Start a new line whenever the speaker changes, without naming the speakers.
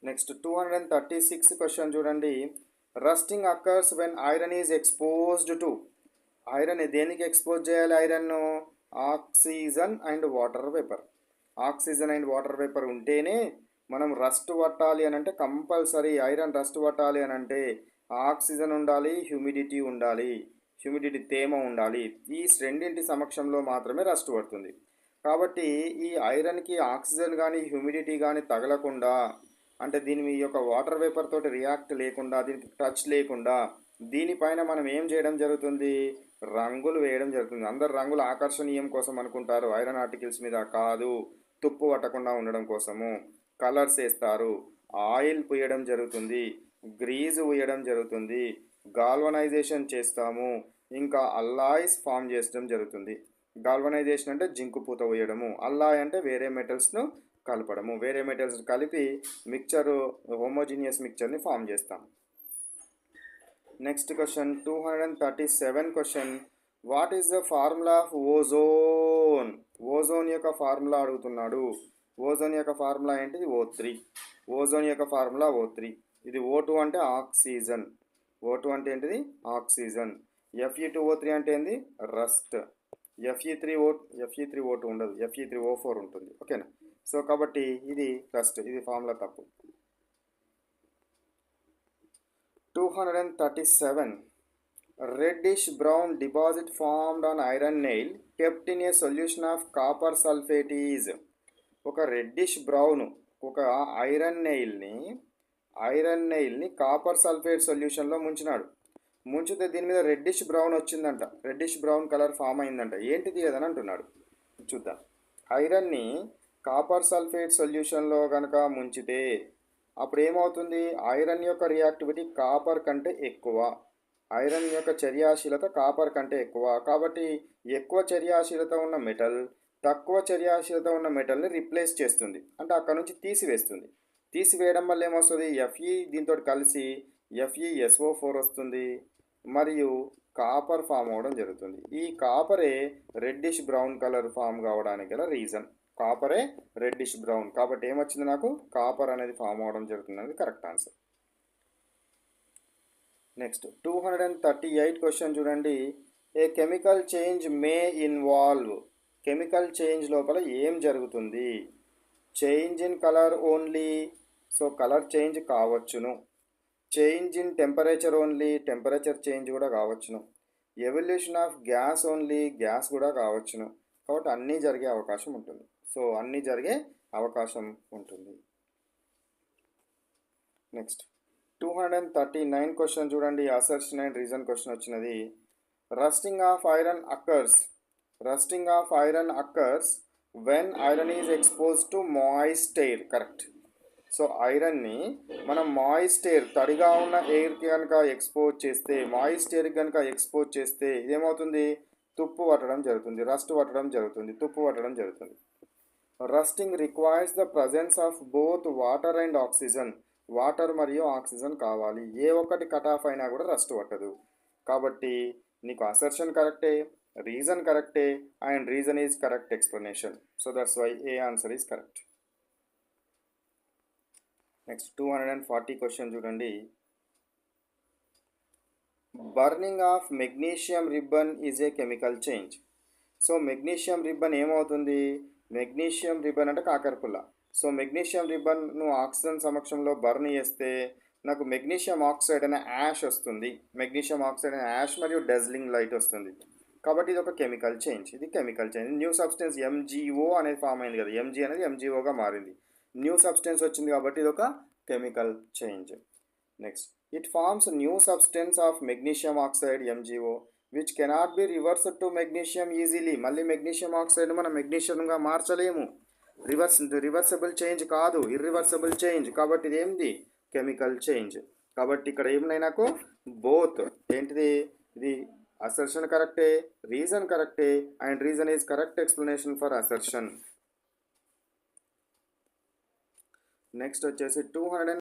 Next 236 question చూడండి. Rusting occurs when iron is exposed to. Iron దేనికి expose చేయాలి? ఐరన్ను oxygen and water vapour. Oxygen and water vapour ఉంటేనే మనం rust పట్టాలి అని అంటే కంపల్సరీ ఐరన్ రస్ట్ పట్టాలి అని అంటే ఆక్సిజన్ ఉండాలి, హ్యూమిడిటీ ఉండాలి, హ్యూమిడిటీ తేమ ఉండాలి. ఈ రెండింటి సమక్షంలో మాత్రమే రస్ట్ పడుతుంది. కాబట్టి ఈ ఐరన్కి ఆక్సిజన్ కానీ హ్యూమిడిటీ కానీ తగలకుండా, అంటే దీని మీ యొక్క వాటర్ వేపర్ తోటి రియాక్ట్ లేకుండా, దీనికి టచ్ లేకుండా దీనిపైన మనం ఏం చేయడం జరుగుతుంది? రంగులు వేయడం జరుగుతుంది. అందరు రంగులు ఆకర్షణీయం కోసం అనుకుంటారు, ఐరన్ ఆర్టికల్స్ మీద కాదు, తుప్పు పట్టకుండా ఉండడం కోసము కలర్స్ వేస్తారు, ఆయిల్ పూయడం జరుగుతుంది, గ్రీజ్ పూయడం జరుగుతుంది, గాల్వనైజేషన్ చేస్తాము, ఇంకా అల్లాయిస్ ఫామ్ చేయడం జరుగుతుంది. గాల్వనైజేషన్ అంటే జింకు పూత వేయడము, అల్లాయ్ అంటే వేరే మెటల్స్ను కలపడము, వేరే మెటల్స్ కలిపి మిక్చరు హోమోజీనియస్ మిక్చర్ని ఫామ్ చేస్తాం. Next question 237 question. What is the formula of ozone? Ozone యొక్క ఫార్ములా అడుగుతున్నాడు. ఓజోన్ యొక్క ఫార్ములా ఏంటిది? O3. ఓజోన్ యొక్క ఫార్ములా O3. ఇది O2 అంటే ఆక్సిజన్. O2 అంటే ఏంటిది? ఆక్సిజన్. Fe2O3 అంటే ఏంది? రస్ట్. Fe3O2 ఉండదు, Fe3O4 ఉంటుంది. ఓకేనా? సో కాబట్టి ఇది రస్ట్. ఇది ఫార్ములా తప్పు. 237. Reddish brown deposit formed on iron nail kept in a solution of copper sulfate is. ఒక రెడ్డిష్ బ్రౌన్ ఒక ఐరన్ నెయిల్ని కాపర్ సల్ఫేట్ సొల్యూషన్లో ముంచితే దీని మీద రెడ్డిష్ బ్రౌన్ వచ్చిందంట, రెడ్డిష్ బ్రౌన్ కలర్ ఫామ్ అయిందంట. ఏంటిది అదని అంటున్నాడు. చూద్దాం. ఐరన్ని కాపర్ సల్ఫేట్ సొల్యూషన్లో కనుక ముంచితే అప్పుడు ఏమవుతుంది? ఐరన్ యొక్క రియాక్టివిటీ కాపర్ కంటే ఎక్కువ, ఐరన్ యొక్క చర్యాశీలత కాపర్ కంటే ఎక్కువ. కాబట్టి ఎక్కువ చర్యాశీలత ఉన్న మెటల్ తక్కువ చర్యాశీలత ఉన్న మెటల్ని రిప్లేస్ చేస్తుంది, అంటే అక్కడ నుంచి తీసివేస్తుంది. తీసివేయడం వల్ల ఏమొస్తుంది? Fe దీంతో కలిసి FeSO4 వస్తుంది, మరియు కాపర్ ఫామ్ అవ్వడం జరుగుతుంది. ఈ కాపరే రెడ్డిష్ బ్రౌన్ కలర్ ఫామ్ కావడానికి గల రీజన్. కాపరే రెడ్డిష్ బ్రౌన్, కాబట్టి ఏమొచ్చింది నాకు? కాపర్ అనేది ఫామ్ అవ్వడం జరుగుతుంది అనేది కరెక్ట్ ఆన్సర్. నెక్స్ట్ 238 క్వశ్చన్ చూడండి. A chemical change may involve. Chemical change లోపల ఏం జరుగుతుంది? Change in colour only, so colour change కావచ్చును. Change in temperature only, temperature change కూడా కావచ్చును. Evolution of gas only, gas కూడా కావచ్చును. కాబట్టి అన్నీ జరిగే అవకాశం ఉంటుంది. సో అన్నీ జరిగే అవకాశం ఉంటుంది. నెక్స్ట్ 239 క్వశ్చన్ చూడండి. అసర్షన్ అండ్ రీజన్ క్వశ్చన్ వచ్చినది. Rusting of iron occurs. Rusting of iron occurs when iron is expose to moist air. Correct. So ఐరన్ని మనం మాయిస్ట్ ఎయిర్, తడిగా ఉన్న ఎయిర్కి కనుక ఎక్స్పోజ్ చేస్తే, మాయిస్ట్ ఎయిర్కి కనుక ఎక్స్పోజ్ చేస్తే ఏమవుతుంది? తుప్పు పట్టడం జరుగుతుంది, రస్ట్ పట్టడం జరుగుతుంది, తుప్పు పట్టడం జరుగుతుంది. Rusting requires the presence of both water and oxygen. Water మరియు ఆక్సిజన్ కావాలి. ఏ ఒక్కటి కట్ ఆఫ్ అయినా కూడా రస్ట్ పట్టదు. కాబట్టి నీకు అసర్షన్ కరెక్టే, రీజన్ కరెక్టే, and reason is correct explanation. So that's why A answer is correct. Next 240 question చూడండి. Burning of magnesium ribbon is a chemical change. So magnesium ribbon ఏమవుతుంది? మెగ్నీషియం రిబ్బన్ అంటే కాకరపుల్ల. సో మెగ్నీషియం రిబ్బన్ను oxygen సమక్షంలో burn చేస్తే నాకు magnesium oxide అనే ash వస్తుంది. మెగ్నీషియం ఆక్సైడ్ అనే యాష్ మరియు డెజ్లింగ్ లైట్ వస్తుంది. కాబట్టి ఇది ఒక కెమికల్ చేంజ్. ఇది chemical change. New substance MgO అనేది ఫామ్ అయింది కదా, Mg అనేది MgOగా మారింది. న్యూ సబ్స్టెన్స్ వచ్చింది కాబట్టి ఇది ఒక chemical change. Next, it forms new substance of magnesium oxide MgO which cannot be reversed to magnesium easily. మళ్ళీ మెగ్నీషియం ఆక్సైడ్ మనం మెగ్నీషియంగా మార్చలేము. రివర్సబుల్ చేంజ్ కాదు, ఇర్రివర్సబుల్ చేంజ్. కాబట్టి ఇది ఏంటి? Chemical change. కాబట్టి ఇక్కడ ఏమున్నాయి నాకు? బోత్. ఏంటిది? ఇది అసర్షన్ కరెక్టే, రీజన్ కరెక్టే, and reason is correct explanation for assertion. Next వచ్చేసి 200